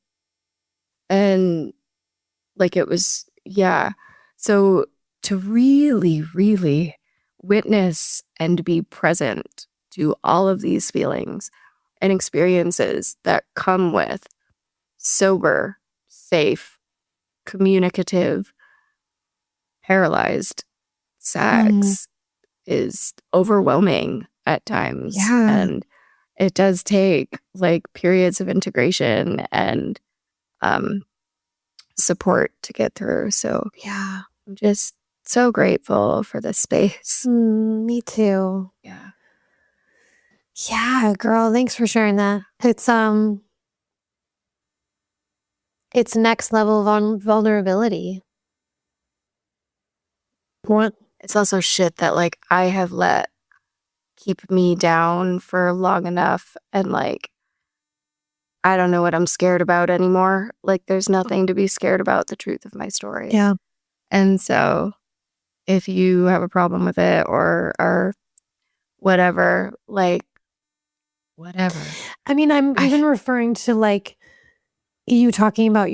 like it was, yeah. So to really, really witness and be present to all of these feelings and experiences that come with sober, safe, communicative, paralyzed sex is overwhelming at times. Yeah. And it does take like periods of integration and support to get through. So Yeah. I'm just so grateful for this space. Me too. Yeah. Yeah, girl, thanks for sharing that. It's next level vulnerability. What? It's also shit that like I have let keep me down for long enough, and like I don't know what I'm scared about anymore. Like there's nothing to be scared about, the truth of my story. Yeah. And so if you have a problem with it or whatever, like whatever. I mean, I'm even referring to like you talking about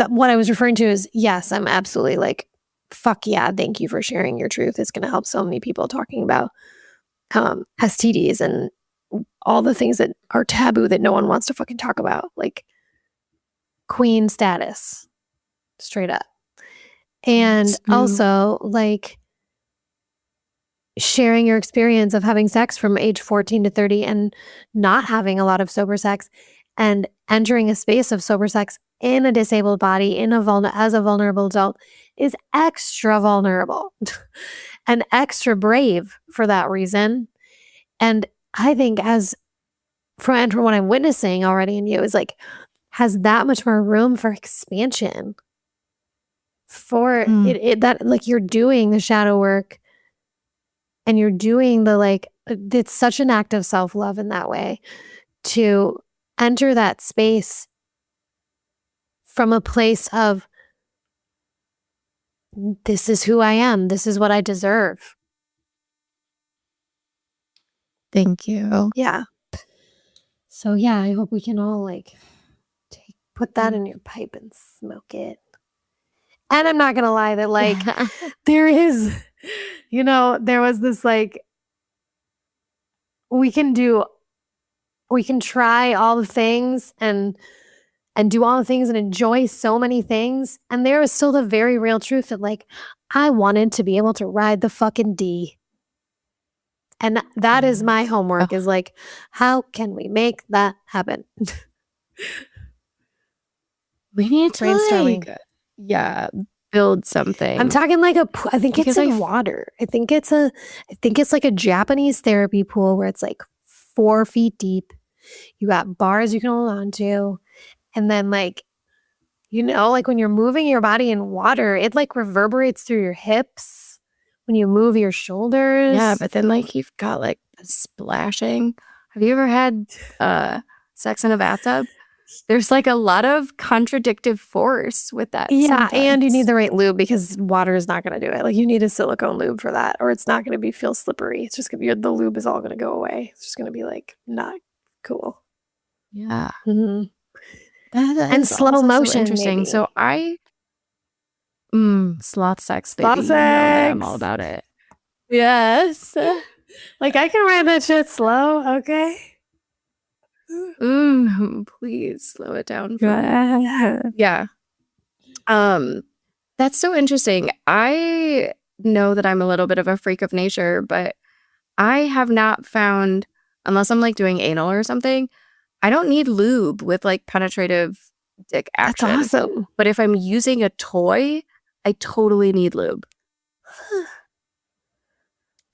what I was referring to is, yes, I'm absolutely like, fuck yeah, thank you for sharing your truth. It's going to help so many people talking about STDs and all the things that are taboo that no one wants to fucking talk about, like queen status, straight up. And also like sharing your experience of having sex from age 14 to 30 and not having a lot of sober sex and entering a space of sober sex in a disabled body as a vulnerable adult is extra vulnerable and extra brave for that reason. And I think from what I'm witnessing already in you is like has that much more room for expansion for it that like you're doing the shadow work and you're doing the like it's such an act of self-love in that way to enter that space from a place of this is who I am, this is what I deserve. Thank you. Yeah. So yeah, I hope we can all like put that in your pipe and smoke it. And I'm not gonna lie that like there is, there was this like we can try all the things and do all the things and enjoy so many things. And there is still the very real truth that like I wanted to be able to ride the fucking D. And that is my homework is like, how can we make that happen? We need to Brainstorming. build something. I'm talking like I think it's in water. I think it's like a Japanese therapy pool where it's like 4 feet deep. You got bars you can hold on to. And then like, like when you're moving your body in water, it like reverberates through your hips when you move your shoulders. Yeah, but then like you've got like the splashing. Have you ever had sex in a bathtub? There's like a lot of contradictive force with that. Yeah, sometimes. And you need the right lube because water is not going to do it. Like you need a silicone lube for that, or it's not going to feel slippery. It's just going to be the lube is all going to go away. It's just going to be like not cool. Yeah. Mm-hmm. And slow motion. So interesting. Maybe. So sloth sex, baby. Sloth sex. I'm all about it. Yes. Like I can ride that shit slow. Okay. Please slow it down. Yeah. That's so interesting. I know that I'm a little bit of a freak of nature, but I have not found, unless I'm like doing anal or something, I don't need lube with like penetrative dick action. That's awesome. But if I'm using a toy, I totally need lube.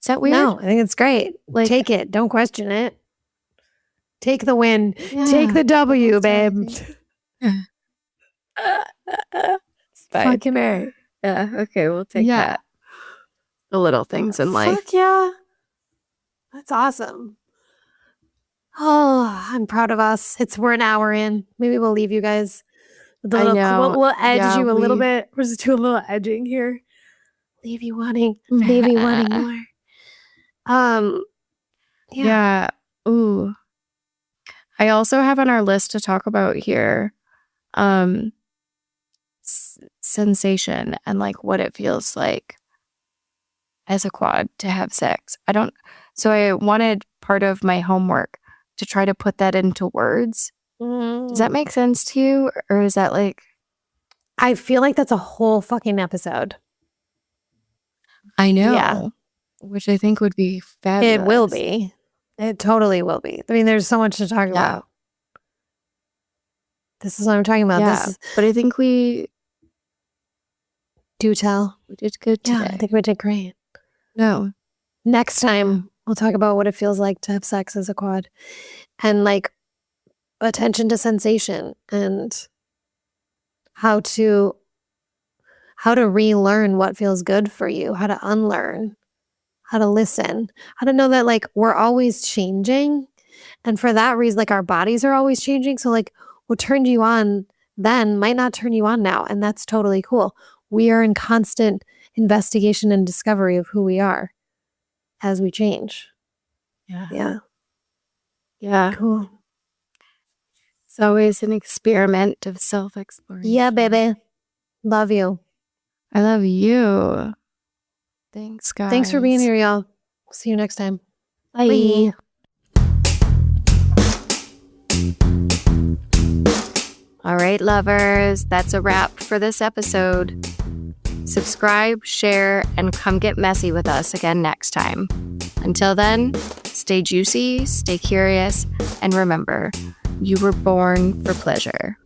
Is that weird? No, I think it's great. Like, take it. Don't question it. Take the win. Yeah, take the W, babe. Fucking A. Yeah, okay, we'll take that. The little things in life. Fuck yeah. That's awesome. Oh, I'm proud of us. We're an hour in. Maybe we'll leave you guys with a little, we'll edge you a little bit. We'll just do a little edging here. Leave you wanting more. Yeah. Ooh. I also have on our list to talk about here sensation and like what it feels like as a quad to have sex. So I wanted part of my homework to try to put that into words. Does that make sense to you? Or is that like... I feel like that's a whole fucking episode. I know. Yeah. Which I think would be fabulous. It will be. It totally will be. I mean, there's so much to talk about. This is what I'm talking about. Yeah, but I think we... Do tell. We did good today. Yeah, I think we did great. No. Next time, we'll talk about what it feels like to have sex as a quad. And like attention to sensation and how to relearn what feels good for you, how to unlearn, how to listen, how to know that like we're always changing. And for that reason, like our bodies are always changing. So like what turned you on then might not turn you on now. And that's totally cool. We are in constant investigation and discovery of who we are as we change. Yeah. Cool. It's always an experiment of self-exploration. Yeah, baby. Love you. I love you. Thanks, guys. Thanks for being here, y'all. See you next time. Bye. All right, lovers, that's a wrap for this episode. Subscribe, share, and come get messy with us again next time. Until then, stay juicy, stay curious, and remember, you were born for pleasure.